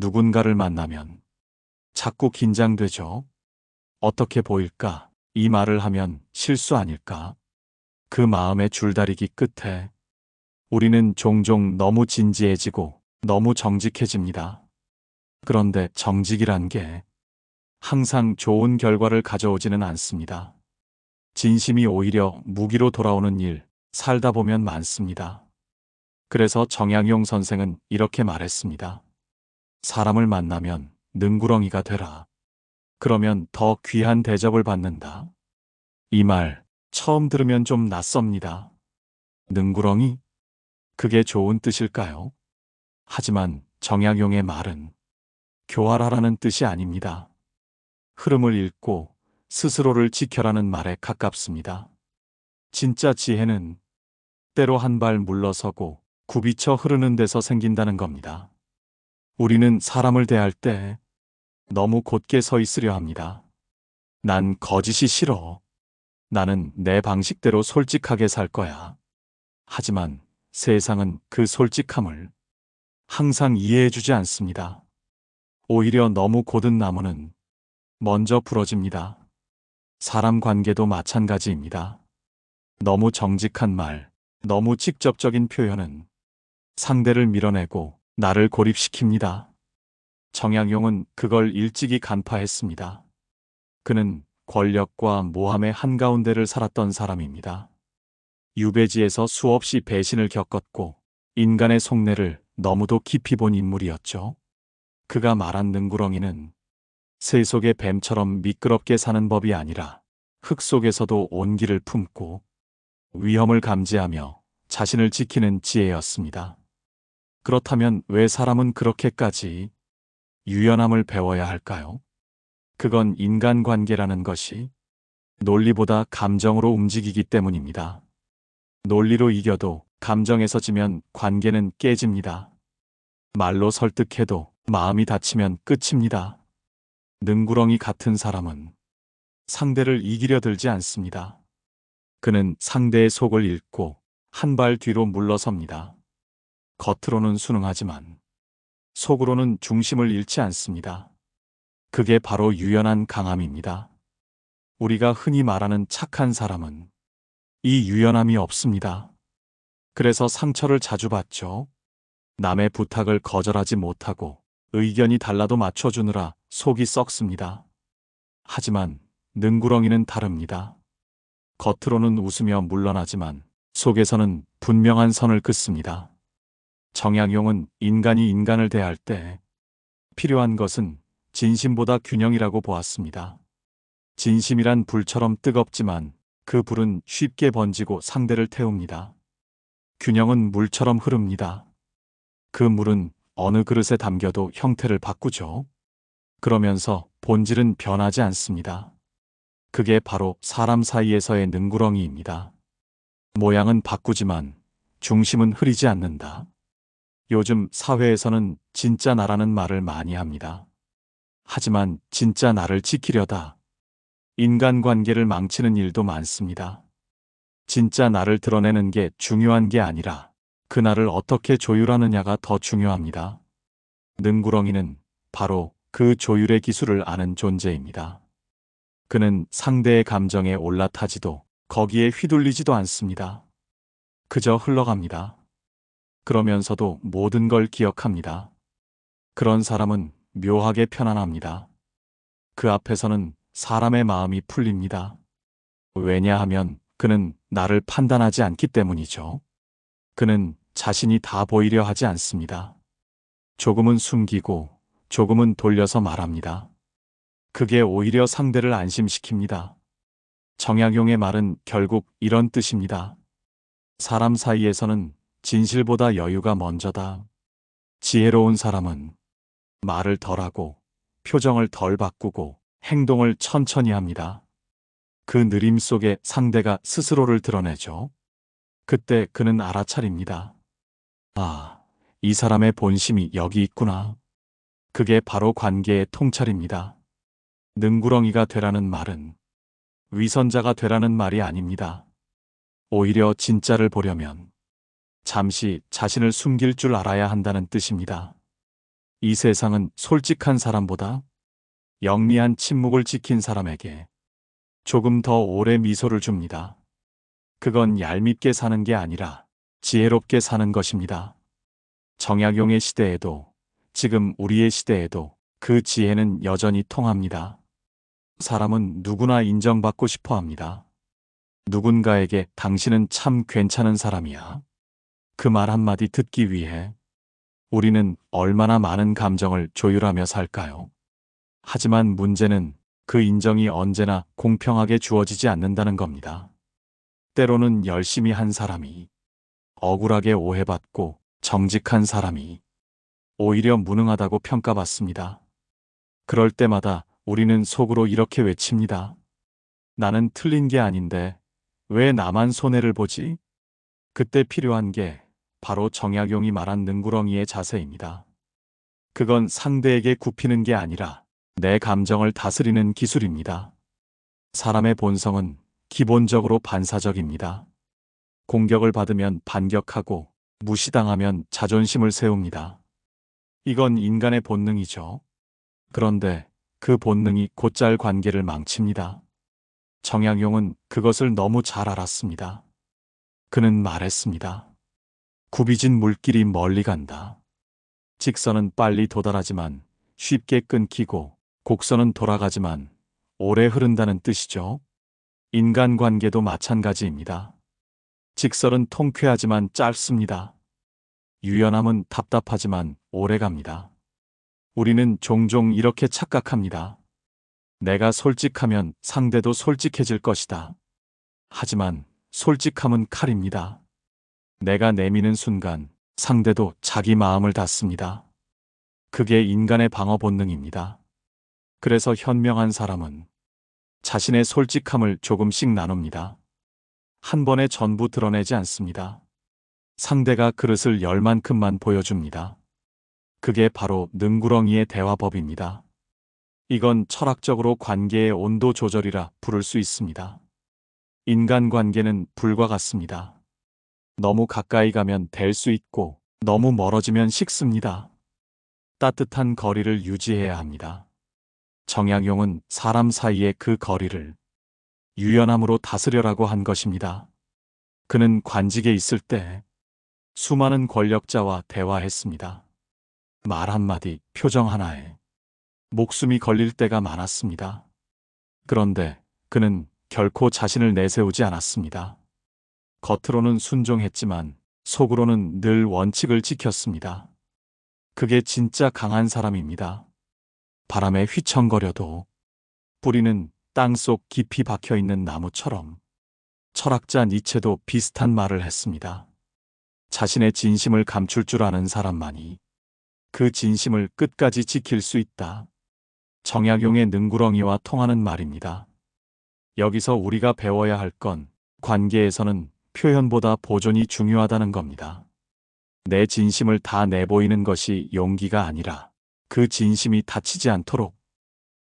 누군가를 만나면 자꾸 긴장되죠. 어떻게 보일까? 이 말을 하면 실수 아닐까? 그 마음의 줄다리기 끝에 우리는 종종 너무 진지해지고 너무 정직해집니다. 그런데 정직이란 게 항상 좋은 결과를 가져오지는 않습니다. 진심이 오히려 무기로 돌아오는 일, 살다 보면 많습니다. 그래서 정약용 선생은 이렇게 말했습니다. 사람을 만나면 능구렁이가 되라. 그러면 더 귀한 대접을 받는다. 이 말 처음 들으면 좀 낯섭니다. 능구렁이? 그게 좋은 뜻일까요? 하지만 정약용의 말은 교활하라는 뜻이 아닙니다. 흐름을 읽고 스스로를 지켜라는 말에 가깝습니다. 진짜 지혜는 때로 한 발 물러서고 굽이쳐 흐르는 데서 생긴다는 겁니다. 우리는 사람을 대할 때 너무 곧게 서 있으려 합니다. 난 거짓이 싫어. 나는 내 방식대로 솔직하게 살 거야. 하지만 세상은 그 솔직함을 항상 이해해주지 않습니다. 오히려 너무 곧은 나무는 먼저 부러집니다. 사람 관계도 마찬가지입니다. 너무 정직한 말, 너무 직접적인 표현은 상대를 밀어내고 나를 고립시킵니다. 정약용은 그걸 일찍이 간파했습니다. 그는 권력과 모함의 한가운데를 살았던 사람입니다. 유배지에서 수없이 배신을 겪었고 인간의 속내를 너무도 깊이 본 인물이었죠. 그가 말한 능구렁이는 새 속의 뱀처럼 미끄럽게 사는 법이 아니라 흙 속에서도 온기를 품고 위험을 감지하며 자신을 지키는 지혜였습니다. 그렇다면 왜 사람은 그렇게까지 유연함을 배워야 할까요? 그건 인간관계라는 것이 논리보다 감정으로 움직이기 때문입니다. 논리로 이겨도 감정에서 지면 관계는 깨집니다. 말로 설득해도 마음이 다치면 끝입니다. 능구렁이 같은 사람은 상대를 이기려 들지 않습니다. 그는 상대의 속을 읽고 한 발 뒤로 물러섭니다. 겉으로는 순응하지만 속으로는 중심을 잃지 않습니다. 그게 바로 유연한 강함입니다. 우리가 흔히 말하는 착한 사람은 이 유연함이 없습니다. 그래서 상처를 자주 받죠. 남의 부탁을 거절하지 못하고 의견이 달라도 맞춰주느라 속이 썩습니다. 하지만 능구렁이는 다릅니다. 겉으로는 웃으며 물러나지만 속에서는 분명한 선을 긋습니다. 정약용은 인간이 인간을 대할 때 필요한 것은 진심보다 균형이라고 보았습니다. 진심이란 불처럼 뜨겁지만 그 불은 쉽게 번지고 상대를 태웁니다. 균형은 물처럼 흐릅니다. 그 물은 어느 그릇에 담겨도 형태를 바꾸죠. 그러면서 본질은 변하지 않습니다. 그게 바로 사람 사이에서의 능구렁이입니다. 모양은 바꾸지만 중심은 흐리지 않는다. 요즘 사회에서는 진짜 나라는 말을 많이 합니다. 하지만 진짜 나를 지키려다 인간관계를 망치는 일도 많습니다. 진짜 나를 드러내는 게 중요한 게 아니라 그 나를 어떻게 조율하느냐가 더 중요합니다. 능구렁이는 바로 그 조율의 기술을 아는 존재입니다. 그는 상대의 감정에 올라타지도 거기에 휘둘리지도 않습니다. 그저 흘러갑니다. 그러면서도 모든 걸 기억합니다. 그런 사람은 묘하게 편안합니다. 그 앞에서는 사람의 마음이 풀립니다. 왜냐하면 그는 나를 판단하지 않기 때문이죠. 그는 자신이 다 보이려 하지 않습니다. 조금은 숨기고 조금은 돌려서 말합니다. 그게 오히려 상대를 안심시킵니다. 정약용의 말은 결국 이런 뜻입니다. 사람 사이에서는 진실보다 여유가 먼저다. 지혜로운 사람은 말을 덜하고 표정을 덜 바꾸고 행동을 천천히 합니다. 그 느림 속에 상대가 스스로를 드러내죠. 그때 그는 알아차립니다. 아, 이 사람의 본심이 여기 있구나. 그게 바로 관계의 통찰입니다. 능구렁이가 되라는 말은 위선자가 되라는 말이 아닙니다. 오히려 진짜를 보려면 잠시 자신을 숨길 줄 알아야 한다는 뜻입니다. 이 세상은 솔직한 사람보다 영리한 침묵을 지킨 사람에게 조금 더 오래 미소를 줍니다. 그건 얄밉게 사는 게 아니라 지혜롭게 사는 것입니다. 정약용의 시대에도 지금 우리의 시대에도 그 지혜는 여전히 통합니다. 사람은 누구나 인정받고 싶어 합니다. 누군가에게 당신은 참 괜찮은 사람이야. 그 말 한마디 듣기 위해 우리는 얼마나 많은 감정을 조율하며 살까요? 하지만 문제는 그 인정이 언제나 공평하게 주어지지 않는다는 겁니다. 때로는 열심히 한 사람이 억울하게 오해받고 정직한 사람이 오히려 무능하다고 평가받습니다. 그럴 때마다 우리는 속으로 이렇게 외칩니다. 나는 틀린 게 아닌데 왜 나만 손해를 보지? 그때 필요한 게 바로 정약용이 말한 능구렁이의 자세입니다. 그건 상대에게 굽히는 게 아니라 내 감정을 다스리는 기술입니다. 사람의 본성은 기본적으로 반사적입니다. 공격을 받으면 반격하고 무시당하면 자존심을 세웁니다. 이건 인간의 본능이죠. 그런데 그 본능이 곧잘 관계를 망칩니다. 정약용은 그것을 너무 잘 알았습니다. 그는 말했습니다. 굽이진 물길이 멀리 간다. 직선은 빨리 도달하지만 쉽게 끊기고 곡선은 돌아가지만 오래 흐른다는 뜻이죠. 인간관계도 마찬가지입니다. 직선은 통쾌하지만 짧습니다. 유연함은 답답하지만 오래 갑니다. 우리는 종종 이렇게 착각합니다. 내가 솔직하면 상대도 솔직해질 것이다. 하지만 솔직함은 칼입니다. 내가 내미는 순간 상대도 자기 마음을 닫습니다. 그게 인간의 방어 본능입니다. 그래서 현명한 사람은 자신의 솔직함을 조금씩 나눕니다. 한 번에 전부 드러내지 않습니다. 상대가 그릇을 열 만큼만 보여줍니다. 그게 바로 능구렁이의 대화법입니다. 이건 철학적으로 관계의 온도 조절이라 부를 수 있습니다. 인간관계는 불과 같습니다. 너무 가까이 가면 될 수 있고 너무 멀어지면 식습니다. 따뜻한 거리를 유지해야 합니다. 정약용은 사람 사이의 그 거리를 유연함으로 다스려라고 한 것입니다. 그는 관직에 있을 때 수많은 권력자와 대화했습니다. 말 한마디, 표정 하나에 목숨이 걸릴 때가 많았습니다. 그런데 그는 결코 자신을 내세우지 않았습니다. 겉으로는 순종했지만 속으로는 늘 원칙을 지켰습니다. 그게 진짜 강한 사람입니다. 바람에 휘청거려도 뿌리는 땅속 깊이 박혀있는 나무처럼. 철학자 니체도 비슷한 말을 했습니다. 자신의 진심을 감출 줄 아는 사람만이 그 진심을 끝까지 지킬 수 있다. 정약용의 능구렁이와 통하는 말입니다. 여기서 우리가 배워야 할 건 관계에서는 표현보다 보존이 중요하다는 겁니다. 내 진심을 다 내보이는 것이 용기가 아니라 그 진심이 다치지 않도록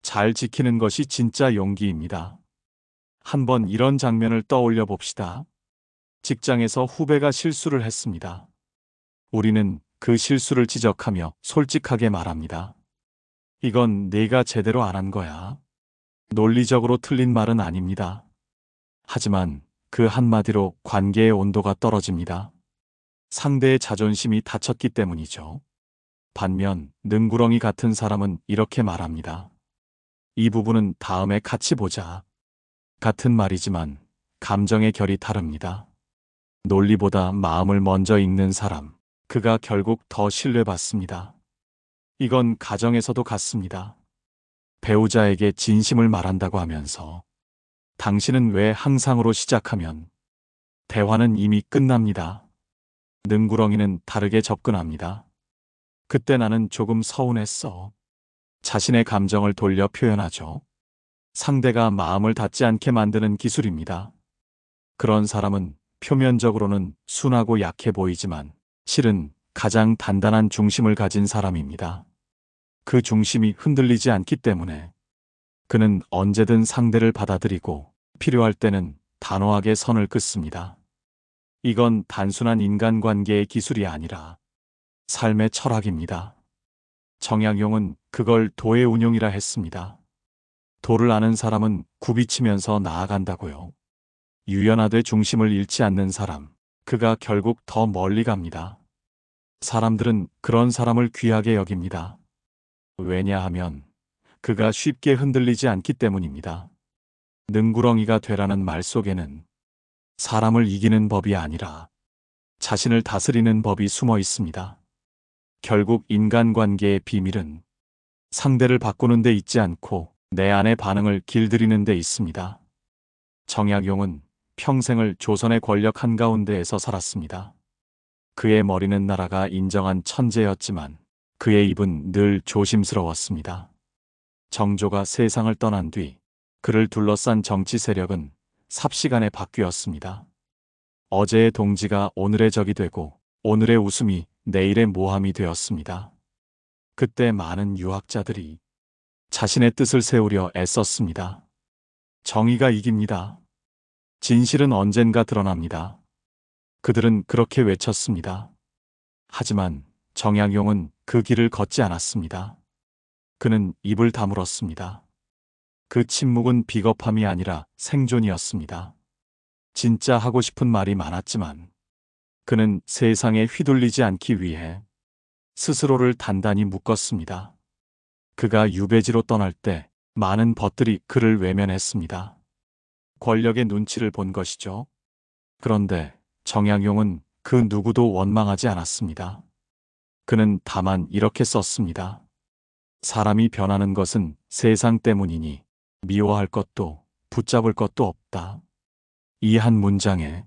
잘 지키는 것이 진짜 용기입니다. 한번 이런 장면을 떠올려 봅시다. 직장에서 후배가 실수를 했습니다. 우리는 그 실수를 지적하며 솔직하게 말합니다. 이건 네가 제대로 안 한 거야. 논리적으로 틀린 말은 아닙니다. 하지만 그 한마디로 관계의 온도가 떨어집니다. 상대의 자존심이 다쳤기 때문이죠. 반면 능구렁이 같은 사람은 이렇게 말합니다. 이 부분은 다음에 같이 보자. 같은 말이지만 감정의 결이 다릅니다. 논리보다 마음을 먼저 읽는 사람, 그가 결국 더 신뢰받습니다. 이건 가정에서도 같습니다. 배우자에게 진심을 말한다고 하면서 당신은 왜 항상으로 시작하면 대화는 이미 끝납니다. 능구렁이는 다르게 접근합니다. 그때 나는 조금 서운했어. 자신의 감정을 돌려 표현하죠. 상대가 마음을 닫지 않게 만드는 기술입니다. 그런 사람은 표면적으로는 순하고 약해 보이지만 실은 가장 단단한 중심을 가진 사람입니다. 그 중심이 흔들리지 않기 때문에 그는 언제든 상대를 받아들이고 필요할 때는 단호하게 선을 긋습니다. 이건 단순한 인간관계의 기술이 아니라 삶의 철학입니다. 정약용은 그걸 도의 운용이라 했습니다. 도를 아는 사람은 굽이치면서 나아간다고요. 유연하되 중심을 잃지 않는 사람, 그가 결국 더 멀리 갑니다. 사람들은 그런 사람을 귀하게 여깁니다. 왜냐하면 그가 쉽게 흔들리지 않기 때문입니다. 능구렁이가 되라는 말 속에는 사람을 이기는 법이 아니라 자신을 다스리는 법이 숨어 있습니다. 결국 인간관계의 비밀은 상대를 바꾸는 데 있지 않고 내 안의 반응을 길들이는 데 있습니다. 정약용은 평생을 조선의 권력 한가운데에서 살았습니다. 그의 머리는 나라가 인정한 천재였지만 그의 입은 늘 조심스러웠습니다. 정조가 세상을 떠난 뒤 그를 둘러싼 정치 세력은 삽시간에 바뀌었습니다. 어제의 동지가 오늘의 적이 되고 오늘의 웃음이 내일의 모함이 되었습니다. 그때 많은 유학자들이 자신의 뜻을 세우려 애썼습니다. 정의가 이깁니다. 진실은 언젠가 드러납니다. 그들은 그렇게 외쳤습니다. 하지만 정약용은 그 길을 걷지 않았습니다. 그는 입을 다물었습니다. 그 침묵은 비겁함이 아니라 생존이었습니다. 진짜 하고 싶은 말이 많았지만 그는 세상에 휘둘리지 않기 위해 스스로를 단단히 묶었습니다. 그가 유배지로 떠날 때 많은 벗들이 그를 외면했습니다. 권력의 눈치를 본 것이죠. 그런데 정약용은 그 누구도 원망하지 않았습니다. 그는 다만 이렇게 썼습니다. 사람이 변하는 것은 세상 때문이니 미워할 것도 붙잡을 것도 없다. 이 한 문장에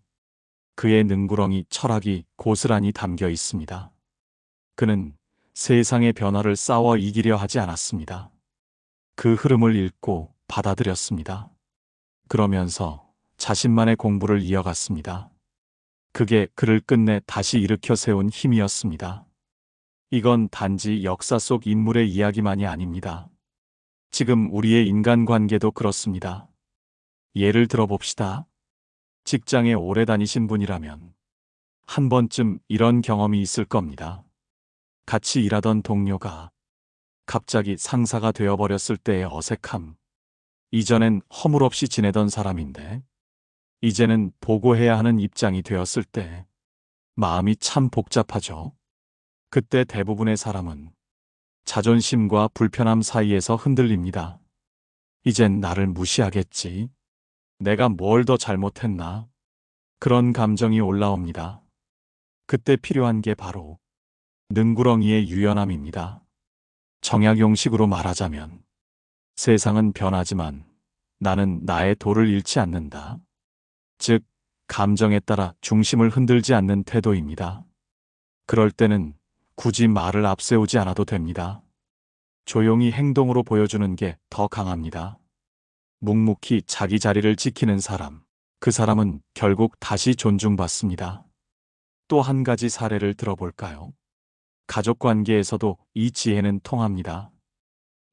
그의 능구렁이 철학이 고스란히 담겨 있습니다. 그는 세상의 변화를 싸워 이기려 하지 않았습니다. 그 흐름을 읽고 받아들였습니다. 그러면서 자신만의 공부를 이어갔습니다. 그게 그를 끝내 다시 일으켜 세운 힘이었습니다. 이건 단지 역사 속 인물의 이야기만이 아닙니다. 지금 우리의 인간관계도 그렇습니다. 예를 들어봅시다. 직장에 오래 다니신 분이라면 한 번쯤 이런 경험이 있을 겁니다. 같이 일하던 동료가 갑자기 상사가 되어버렸을 때의 어색함. 이전엔 허물없이 지내던 사람인데 이제는 보고해야 하는 입장이 되었을 때 마음이 참 복잡하죠. 그때 대부분의 사람은 자존심과 불편함 사이에서 흔들립니다. 이젠 나를 무시하겠지. 내가 뭘 더 잘못했나? 그런 감정이 올라옵니다. 그때 필요한 게 바로 능구렁이의 유연함입니다. 정약용식으로 말하자면 세상은 변하지만 나는 나의 도를 잃지 않는다. 즉, 감정에 따라 중심을 흔들지 않는 태도입니다. 그럴 때는 굳이 말을 앞세우지 않아도 됩니다. 조용히 행동으로 보여주는 게 더 강합니다. 묵묵히 자기 자리를 지키는 사람, 그 사람은 결국 다시 존중받습니다. 또 한 가지 사례를 들어볼까요? 가족 관계에서도 이 지혜는 통합니다.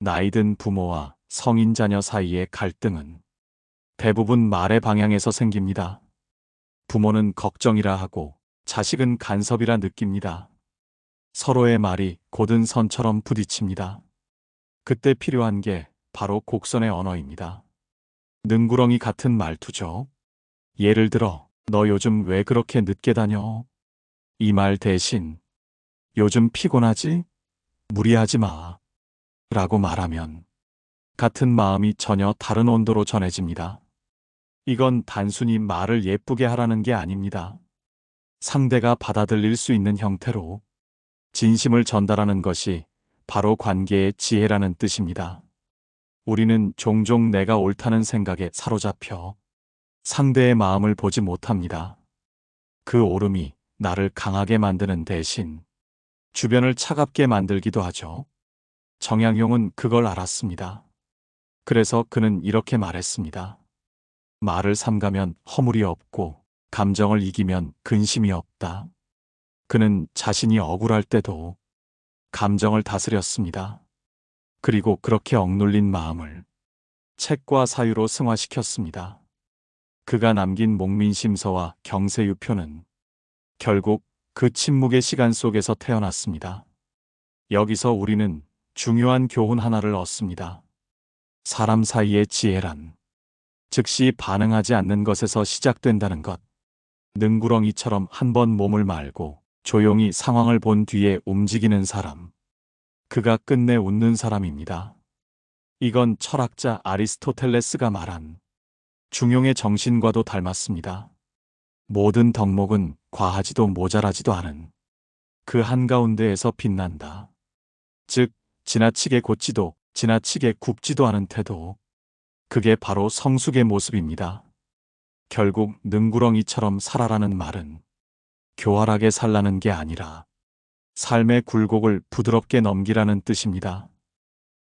나이든 부모와 성인 자녀 사이의 갈등은 대부분 말의 방향에서 생깁니다. 부모는 걱정이라 하고 자식은 간섭이라 느낍니다. 서로의 말이 곧은 선처럼 부딪힙니다. 그때 필요한 게 바로 곡선의 언어입니다. 능구렁이 같은 말투죠. 예를 들어, 너 요즘 왜 그렇게 늦게 다녀? 이 말 대신, 요즘 피곤하지? 무리하지 마. 라고 말하면 같은 마음이 전혀 다른 온도로 전해집니다. 이건 단순히 말을 예쁘게 하라는 게 아닙니다. 상대가 받아들일 수 있는 형태로 진심을 전달하는 것이 바로 관계의 지혜라는 뜻입니다. 우리는 종종 내가 옳다는 생각에 사로잡혀 상대의 마음을 보지 못합니다. 그 옳음이 나를 강하게 만드는 대신 주변을 차갑게 만들기도 하죠. 정약용은 그걸 알았습니다. 그래서 그는 이렇게 말했습니다. 말을 삼가면 허물이 없고 감정을 이기면 근심이 없다. 그는 자신이 억울할 때도 감정을 다스렸습니다. 그리고 그렇게 억눌린 마음을 책과 사유로 승화시켰습니다. 그가 남긴 목민심서와 경세유표는 결국 그 침묵의 시간 속에서 태어났습니다. 여기서 우리는 중요한 교훈 하나를 얻습니다. 사람 사이의 지혜란 즉시 반응하지 않는 것에서 시작된다는 것. 능구렁이처럼 한 번 몸을 말고 조용히 상황을 본 뒤에 움직이는 사람. 그가 끝내 웃는 사람입니다. 이건 철학자 아리스토텔레스가 말한 중용의 정신과도 닮았습니다. 모든 덕목은 과하지도 모자라지도 않은 그 한가운데에서 빛난다. 즉, 지나치게 곧지도 지나치게 굽지도 않은 태도. 그게 바로 성숙의 모습입니다. 결국 능구렁이처럼 살아라는 말은 교활하게 살라는 게 아니라 삶의 굴곡을 부드럽게 넘기라는 뜻입니다.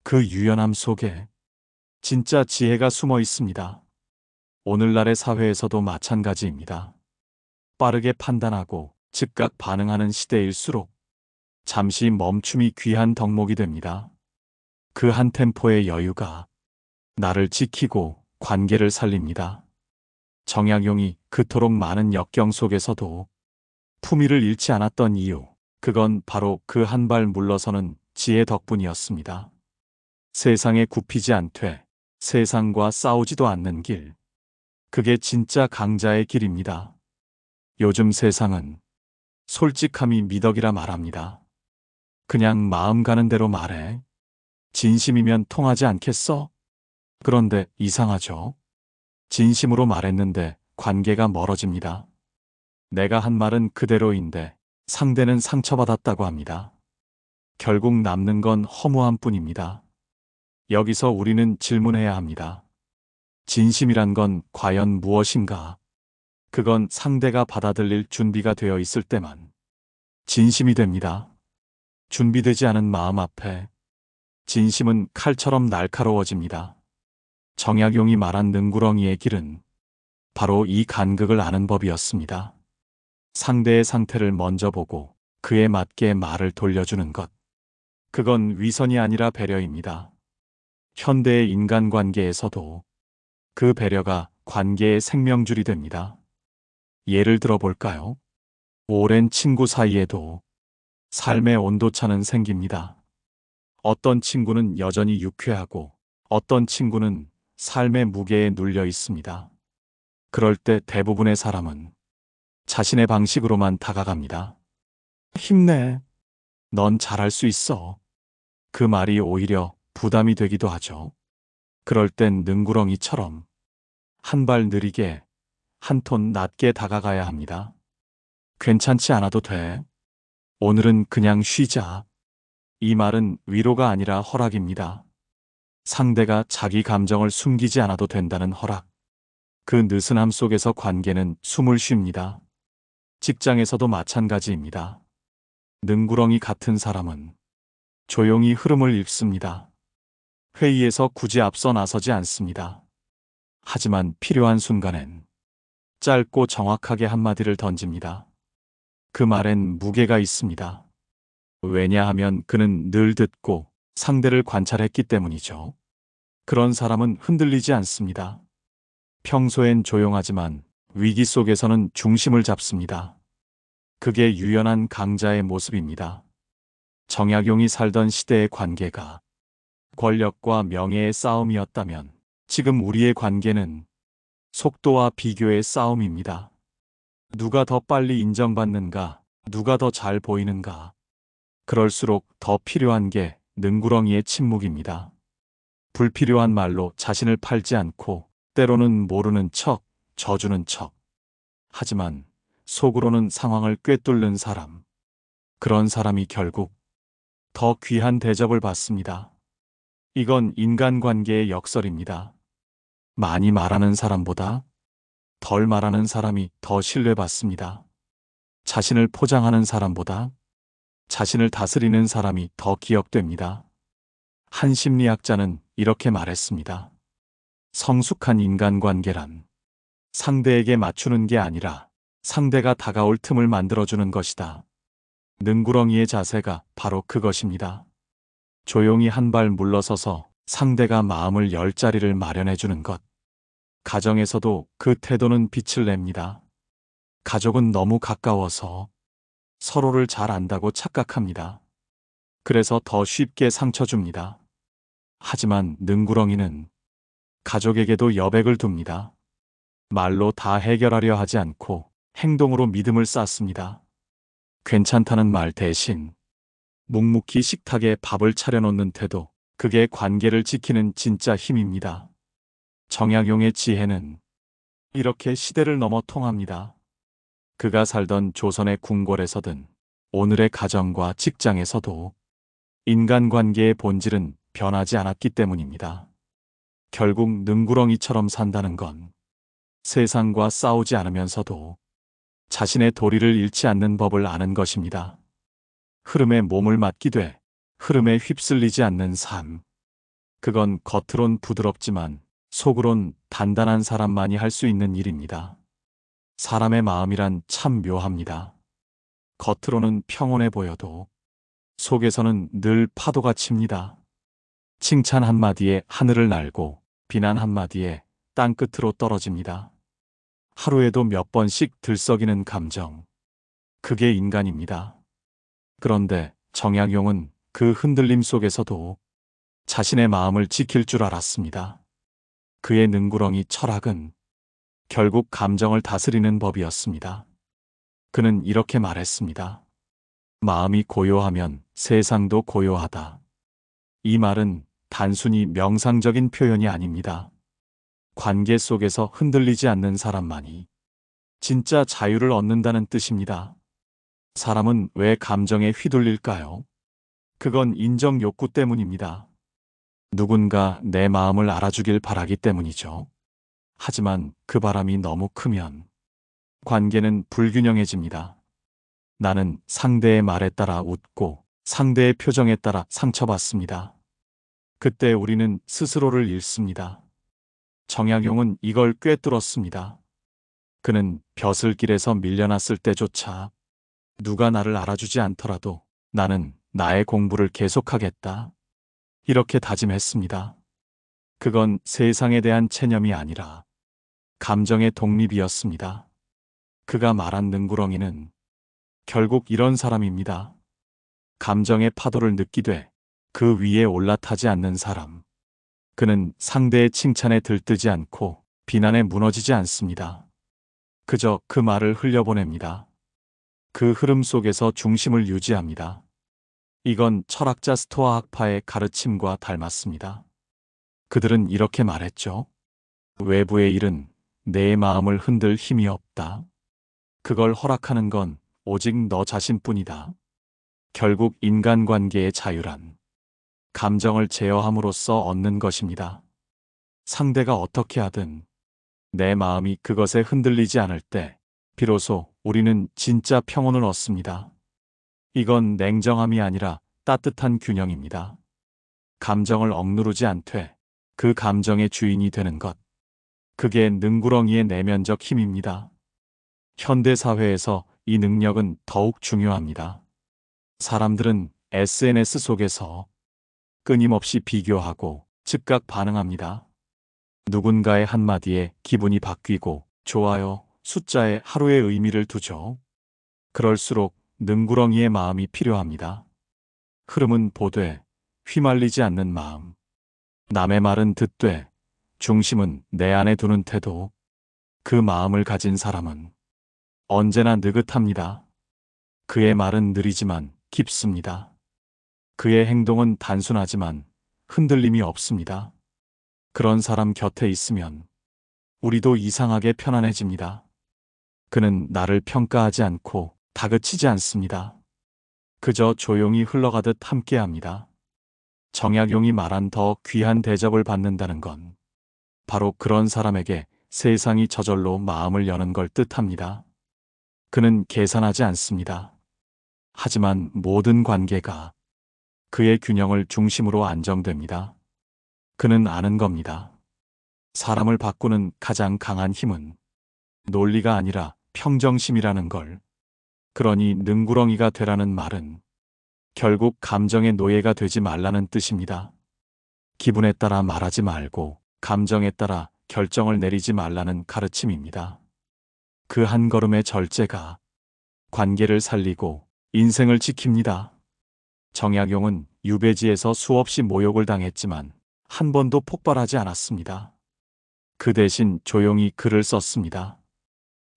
그 유연함 속에 진짜 지혜가 숨어 있습니다. 오늘날의 사회에서도 마찬가지입니다. 빠르게 판단하고 즉각 반응하는 시대일수록 잠시 멈춤이 귀한 덕목이 됩니다. 그 한 템포의 여유가 나를 지키고 관계를 살립니다. 정약용이 그토록 많은 역경 속에서도 품위를 잃지 않았던 이유, 그건 바로 그 한 발 물러서는 지혜 덕분이었습니다. 세상에 굽히지 않되 세상과 싸우지도 않는 길. 그게 진짜 강자의 길입니다. 요즘 세상은 솔직함이 미덕이라 말합니다. 그냥 마음 가는 대로 말해. 진심이면 통하지 않겠어? 그런데 이상하죠? 진심으로 말했는데 관계가 멀어집니다. 내가 한 말은 그대로인데 상대는 상처받았다고 합니다. 결국 남는 건 허무함 뿐입니다. 여기서 우리는 질문해야 합니다. 진심이란 건 과연 무엇인가? 그건 상대가 받아들일 준비가 되어 있을 때만 진심이 됩니다. 준비되지 않은 마음 앞에 진심은 칼처럼 날카로워집니다. 정약용이 말한 능구렁이의 길은 바로 이 간극을 아는 법이었습니다. 상대의 상태를 먼저 보고 그에 맞게 말을 돌려주는 것. 그건 위선이 아니라 배려입니다. 현대의 인간관계에서도 그 배려가 관계의 생명줄이 됩니다. 예를 들어 볼까요? 오랜 친구 사이에도 삶의 온도차는 생깁니다. 어떤 친구는 여전히 유쾌하고 어떤 친구는 삶의 무게에 눌려 있습니다. 그럴 때 대부분의 사람은 자신의 방식으로만 다가갑니다. 힘내. 넌 잘할 수 있어. 그 말이 오히려 부담이 되기도 하죠. 그럴 땐 능구렁이처럼 한 발 느리게, 한 톤 낮게 다가가야 합니다. 괜찮지 않아도 돼. 오늘은 그냥 쉬자. 이 말은 위로가 아니라 허락입니다. 상대가 자기 감정을 숨기지 않아도 된다는 허락. 그 느슨함 속에서 관계는 숨을 쉽니다. 직장에서도 마찬가지입니다. 능구렁이 같은 사람은 조용히 흐름을 읽습니다. 회의에서 굳이 앞서 나서지 않습니다. 하지만 필요한 순간엔 짧고 정확하게 한마디를 던집니다. 그 말엔 무게가 있습니다. 왜냐하면 그는 늘 듣고 상대를 관찰했기 때문이죠. 그런 사람은 흔들리지 않습니다. 평소엔 조용하지만 위기 속에서는 중심을 잡습니다. 그게 유연한 강자의 모습입니다. 정약용이 살던 시대의 관계가 권력과 명예의 싸움이었다면 지금 우리의 관계는 속도와 비교의 싸움입니다. 누가 더 빨리 인정받는가, 누가 더 잘 보이는가. 그럴수록 더 필요한 게 능구렁이의 침묵입니다. 불필요한 말로 자신을 팔지 않고 때로는 모르는 척, 져주는 척. 하지만 속으로는 상황을 꿰뚫는 사람. 그런 사람이 결국 더 귀한 대접을 받습니다. 이건 인간관계의 역설입니다. 많이 말하는 사람보다 덜 말하는 사람이 더 신뢰받습니다. 자신을 포장하는 사람보다 자신을 다스리는 사람이 더 기억됩니다. 한 심리학자는 이렇게 말했습니다. 성숙한 인간관계란 상대에게 맞추는 게 아니라 상대가 다가올 틈을 만들어주는 것이다. 능구렁이의 자세가 바로 그것입니다. 조용히 한 발 물러서서 상대가 마음을 열 자리를 마련해주는 것. 가정에서도 그 태도는 빛을 냅니다. 가족은 너무 가까워서 서로를 잘 안다고 착각합니다. 그래서 더 쉽게 상처 줍니다. 하지만 능구렁이는 가족에게도 여백을 둡니다. 말로 다 해결하려 하지 않고 행동으로 믿음을 쌓습니다. 괜찮다는 말 대신 묵묵히 식탁에 밥을 차려놓는 태도, 그게 관계를 지키는 진짜 힘입니다. 정약용의 지혜는 이렇게 시대를 넘어 통합니다. 그가 살던 조선의 궁궐에서든 오늘의 가정과 직장에서도 인간관계의 본질은 변하지 않았기 때문입니다. 결국 능구렁이처럼 산다는 건 세상과 싸우지 않으면서도 자신의 도리를 잃지 않는 법을 아는 것입니다. 흐름에 몸을 맡기되 흐름에 휩쓸리지 않는 삶. 그건 겉으론 부드럽지만 속으론 단단한 사람만이 할 수 있는 일입니다. 사람의 마음이란 참 묘합니다. 겉으로는 평온해 보여도 속에서는 늘 파도가 칩니다. 칭찬 한마디에 하늘을 날고 비난 한마디에 땅끝으로 떨어집니다. 하루에도 몇 번씩 들썩이는 감정. 그게 인간입니다. 그런데 정약용은 그 흔들림 속에서도 자신의 마음을 지킬 줄 알았습니다. 그의 능구렁이 철학은 결국 감정을 다스리는 법이었습니다. 그는 이렇게 말했습니다. 마음이 고요하면 세상도 고요하다. 이 말은 단순히 명상적인 표현이 아닙니다. 관계 속에서 흔들리지 않는 사람만이 진짜 자유를 얻는다는 뜻입니다. 사람은 왜 감정에 휘둘릴까요? 그건 인정 욕구 때문입니다. 누군가 내 마음을 알아주길 바라기 때문이죠. 하지만 그 바람이 너무 크면 관계는 불균형해집니다. 나는 상대의 말에 따라 웃고 상대의 표정에 따라 상처받습니다. 그때 우리는 스스로를 잃습니다. 정약용은 이걸 꿰뚫었습니다. 그는 벼슬길에서 밀려났을 때조차 누가 나를 알아주지 않더라도 나는 나의 공부를 계속하겠다. 이렇게 다짐했습니다. 그건 세상에 대한 체념이 아니라 감정의 독립이었습니다. 그가 말한 능구렁이는 결국 이런 사람입니다. 감정의 파도를 느끼되 그 위에 올라타지 않는 사람. 그는 상대의 칭찬에 들뜨지 않고 비난에 무너지지 않습니다. 그저 그 말을 흘려보냅니다. 그 흐름 속에서 중심을 유지합니다. 이건 철학자 스토아 학파의 가르침과 닮았습니다. 그들은 이렇게 말했죠. 외부의 일은 내 마음을 흔들 힘이 없다. 그걸 허락하는 건 오직 너 자신뿐이다. 결국 인간관계의 자유란 감정을 제어함으로써 얻는 것입니다. 상대가 어떻게 하든 내 마음이 그것에 흔들리지 않을 때 비로소 우리는 진짜 평온을 얻습니다. 이건 냉정함이 아니라 따뜻한 균형입니다. 감정을 억누르지 않되 그 감정의 주인이 되는 것. 그게 능구렁이의 내면적 힘입니다. 현대사회에서 이 능력은 더욱 중요합니다. 사람들은 SNS 속에서 끊임없이 비교하고 즉각 반응합니다. 누군가의 한마디에 기분이 바뀌고 좋아요, 숫자에 하루의 의미를 두죠. 그럴수록 능구렁이의 마음이 필요합니다. 흐름은 보되 휘말리지 않는 마음. 남의 말은 듣되 중심은 내 안에 두는 태도. 그 마음을 가진 사람은 언제나 느긋합니다. 그의 말은 느리지만 깊습니다. 그의 행동은 단순하지만 흔들림이 없습니다. 그런 사람 곁에 있으면 우리도 이상하게 편안해집니다. 그는 나를 평가하지 않고 다그치지 않습니다. 그저 조용히 흘러가듯 함께합니다. 정약용이 말한 더 귀한 대접을 받는다는 건 바로 그런 사람에게 세상이 저절로 마음을 여는 걸 뜻합니다. 그는 계산하지 않습니다. 하지만 모든 관계가 그의 균형을 중심으로 안정됩니다. 그는 아는 겁니다. 사람을 바꾸는 가장 강한 힘은 논리가 아니라 평정심이라는 걸. 그러니 능구렁이가 되라는 말은 결국 감정의 노예가 되지 말라는 뜻입니다. 기분에 따라 말하지 말고 감정에 따라 결정을 내리지 말라는 가르침입니다. 그 한 걸음의 절제가 관계를 살리고 인생을 지킵니다. 정약용은 유배지에서 수없이 모욕을 당했지만 한 번도 폭발하지 않았습니다. 그 대신 조용히 글을 썼습니다.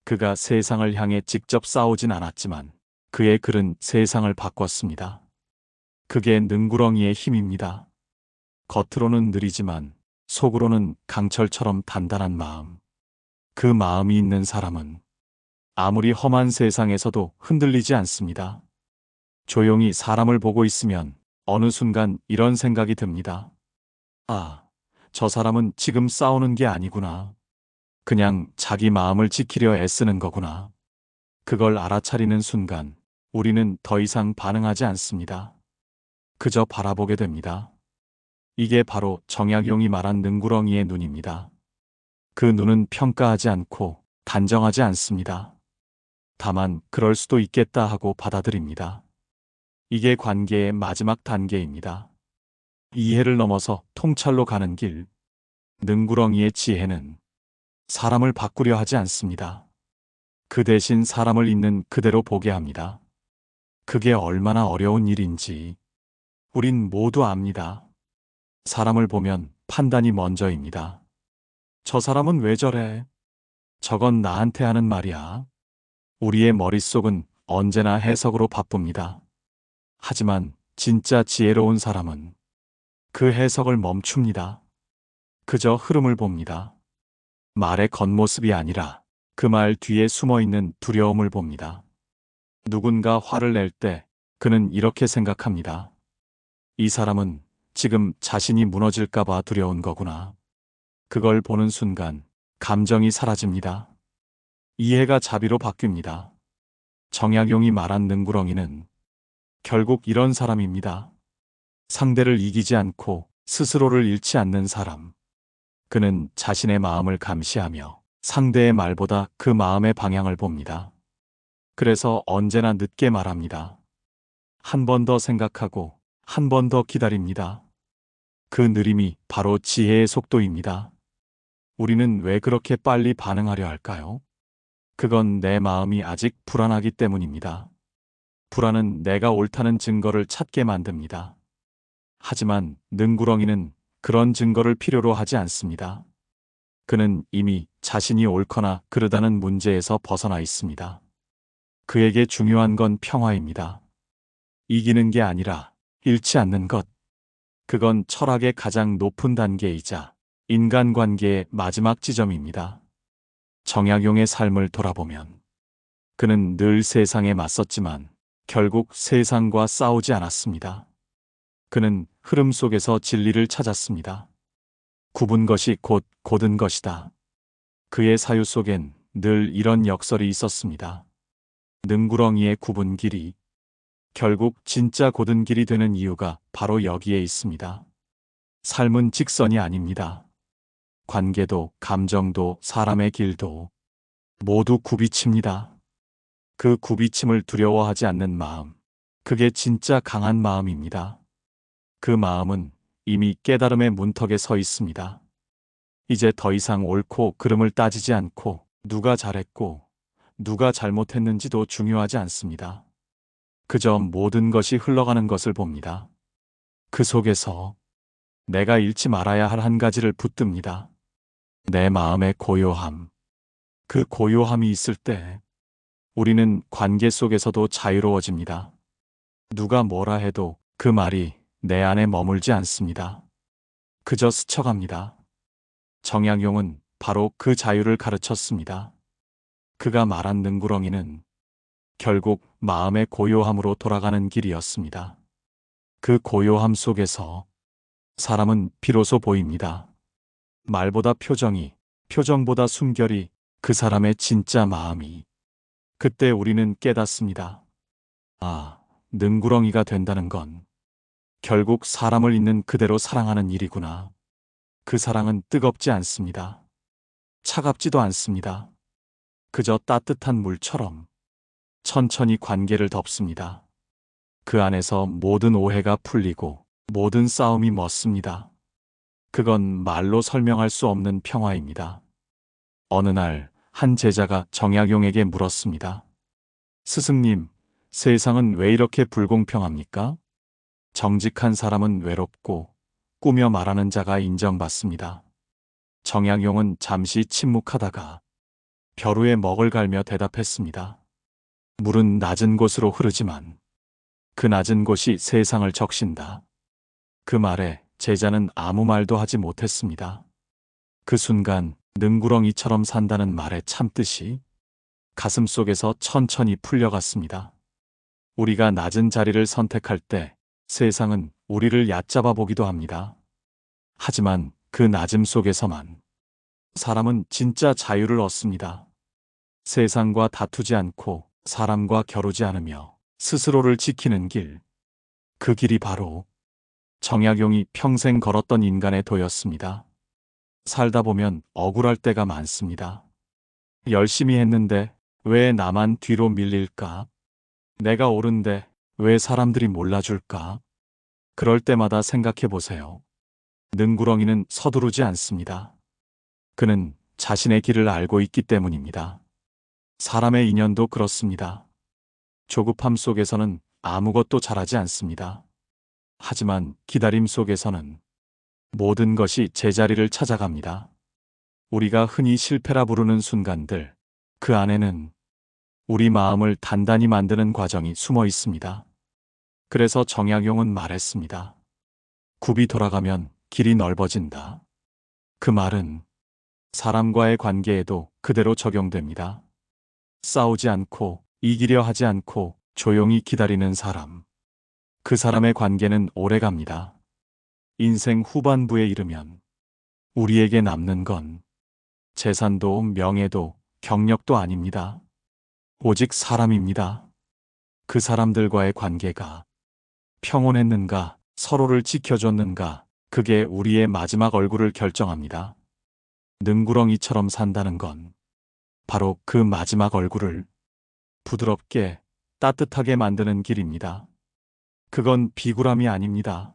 그가 세상을 향해 직접 싸우진 않았지만 그의 글은 세상을 바꿨습니다. 그게 능구렁이의 힘입니다. 겉으로는 느리지만 속으로는 강철처럼 단단한 마음. 그 마음이 있는 사람은 아무리 험한 세상에서도 흔들리지 않습니다. 조용히 사람을 보고 있으면 어느 순간 이런 생각이 듭니다. 아, 저 사람은 지금 싸우는 게 아니구나. 그냥 자기 마음을 지키려 애쓰는 거구나. 그걸 알아차리는 순간 우리는 더 이상 반응하지 않습니다. 그저 바라보게 됩니다. 이게 바로 정약용이 말한 능구렁이의 눈입니다. 그 눈은 평가하지 않고 단정하지 않습니다. 다만 그럴 수도 있겠다 하고 받아들입니다. 이게 관계의 마지막 단계입니다. 이해를 넘어서 통찰로 가는 길. 능구렁이의 지혜는 사람을 바꾸려 하지 않습니다. 그 대신 사람을 있는 그대로 보게 합니다. 그게 얼마나 어려운 일인지 우린 모두 압니다. 사람을 보면 판단이 먼저입니다. 저 사람은 왜 저래? 저건 나한테 하는 말이야. 우리의 머릿속은 언제나 해석으로 바쁩니다. 하지만 진짜 지혜로운 사람은 그 해석을 멈춥니다. 그저 흐름을 봅니다. 말의 겉모습이 아니라 그 말 뒤에 숨어있는 두려움을 봅니다. 누군가 화를 낼 때 그는 이렇게 생각합니다. 이 사람은 지금 자신이 무너질까봐 두려운 거구나. 그걸 보는 순간 감정이 사라집니다. 이해가 자비로 바뀝니다. 정약용이 말한 능구렁이는 결국 이런 사람입니다. 상대를 이기지 않고 스스로를 잃지 않는 사람. 그는 자신의 마음을 감시하며 상대의 말보다 그 마음의 방향을 봅니다. 그래서 언제나 늦게 말합니다. 한 번 더 생각하고 한 번 더 기다립니다. 그 느림이 바로 지혜의 속도입니다. 우리는 왜 그렇게 빨리 반응하려 할까요? 그건 내 마음이 아직 불안하기 때문입니다. 불안은 내가 옳다는 증거를 찾게 만듭니다. 하지만 능구렁이는 그런 증거를 필요로 하지 않습니다. 그는 이미 자신이 옳거나 그르다는 문제에서 벗어나 있습니다. 그에게 중요한 건 평화입니다. 이기는 게 아니라 잃지 않는 것. 그건 철학의 가장 높은 단계이자 인간관계의 마지막 지점입니다. 정약용의 삶을 돌아보면 그는 늘 세상에 맞섰지만 결국 세상과 싸우지 않았습니다. 그는 흐름 속에서 진리를 찾았습니다. 굽은 것이 곧 곧은 것이다. 그의 사유 속엔 늘 이런 역설이 있었습니다. 능구렁이의 굽은 길이 결국 진짜 곧은 길이 되는 이유가 바로 여기에 있습니다. 삶은 직선이 아닙니다. 관계도 감정도 사람의 길도 모두 굽이칩니다. 그 굽이침을 두려워하지 않는 마음, 그게 진짜 강한 마음입니다. 그 마음은 이미 깨달음의 문턱에 서 있습니다. 이제 더 이상 옳고 그름을 따지지 않고 누가 잘했고 누가 잘못했는지도 중요하지 않습니다. 그저 모든 것이 흘러가는 것을 봅니다. 그 속에서 내가 잃지 말아야 할 한 가지를 붙듭니다. 내 마음의 고요함. 그 고요함이 있을 때 우리는 관계 속에서도 자유로워집니다. 누가 뭐라 해도 그 말이 내 안에 머물지 않습니다. 그저 스쳐갑니다. 정약용은 바로 그 자유를 가르쳤습니다. 그가 말한 능구렁이는 결국 마음의 고요함으로 돌아가는 길이었습니다. 그 고요함 속에서 사람은 비로소 보입니다. 말보다 표정이, 표정보다 숨결이, 그 사람의 진짜 마음이. 그때 우리는 깨닫습니다. 아, 능구렁이가 된다는 건 결국 사람을 있는 그대로 사랑하는 일이구나. 그 사랑은 뜨겁지 않습니다. 차갑지도 않습니다. 그저 따뜻한 물처럼 천천히 관계를 덮습니다. 그 안에서 모든 오해가 풀리고 모든 싸움이 멎습니다. 그건 말로 설명할 수 없는 평화입니다. 어느 날 한 제자가 정약용에게 물었습니다. 스승님, 세상은 왜 이렇게 불공평합니까? 정직한 사람은 외롭고 꾸며 말하는 자가 인정받습니다. 정약용은 잠시 침묵하다가 벼루에 먹을 갈며 대답했습니다. 물은 낮은 곳으로 흐르지만 그 낮은 곳이 세상을 적신다. 그 말에 제자는 아무 말도 하지 못했습니다. 그 순간 능구렁이처럼 산다는 말의 참뜻이 가슴속에서 천천히 풀려갔습니다. 우리가 낮은 자리를 선택할 때 세상은 우리를 얕잡아 보기도 합니다. 하지만 그 낮음 속에서만 사람은 진짜 자유를 얻습니다. 세상과 다투지 않고 사람과 겨루지 않으며 스스로를 지키는 길. 그 길이 바로 정약용이 평생 걸었던 인간의 도였습니다. 살다 보면 억울할 때가 많습니다. 열심히 했는데 왜 나만 뒤로 밀릴까? 내가 옳은데 왜 사람들이 몰라줄까? 그럴 때마다 생각해 보세요. 능구렁이는 서두르지 않습니다. 그는 자신의 길을 알고 있기 때문입니다. 사람의 인연도 그렇습니다. 조급함 속에서는 아무것도 잘하지 않습니다. 하지만 기다림 속에서는 모든 것이 제자리를 찾아갑니다. 우리가 흔히 실패라 부르는 순간들, 그 안에는 우리 마음을 단단히 만드는 과정이 숨어 있습니다. 그래서 정약용은 말했습니다. 굽이 돌아가면 길이 넓어진다. 그 말은 사람과의 관계에도 그대로 적용됩니다. 싸우지 않고 이기려 하지 않고 조용히 기다리는 사람. 그 사람의 관계는 오래갑니다. 인생 후반부에 이르면 우리에게 남는 건 재산도 명예도 경력도 아닙니다. 오직 사람입니다. 그 사람들과의 관계가 평온했는가, 서로를 지켜줬는가, 그게 우리의 마지막 얼굴을 결정합니다. 능구렁이처럼 산다는 건 바로 그 마지막 얼굴을 부드럽게 따뜻하게 만드는 길입니다. 그건 비굴함이 아닙니다.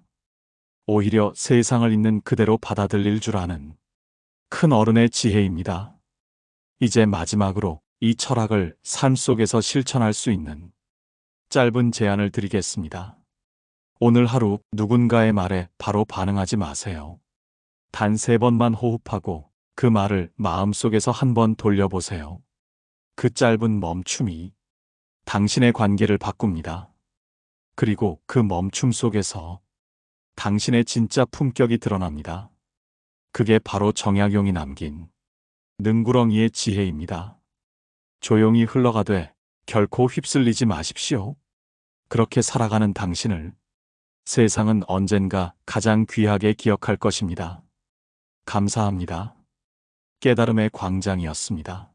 오히려 세상을 있는 그대로 받아들일 줄 아는 큰 어른의 지혜입니다. 이제 마지막으로 이 철학을 삶 속에서 실천할 수 있는 짧은 제안을 드리겠습니다. 오늘 하루 누군가의 말에 바로 반응하지 마세요. 단 3번만 호흡하고 그 말을 마음속에서 한 번 돌려보세요. 그 짧은 멈춤이 당신의 관계를 바꿉니다. 그리고 그 멈춤 속에서 당신의 진짜 품격이 드러납니다. 그게 바로 정약용이 남긴 능구렁이의 지혜입니다. 조용히 흘러가되 결코 휩쓸리지 마십시오. 그렇게 살아가는 당신을 세상은 언젠가 가장 귀하게 기억할 것입니다. 감사합니다. 깨달음의 광장이었습니다.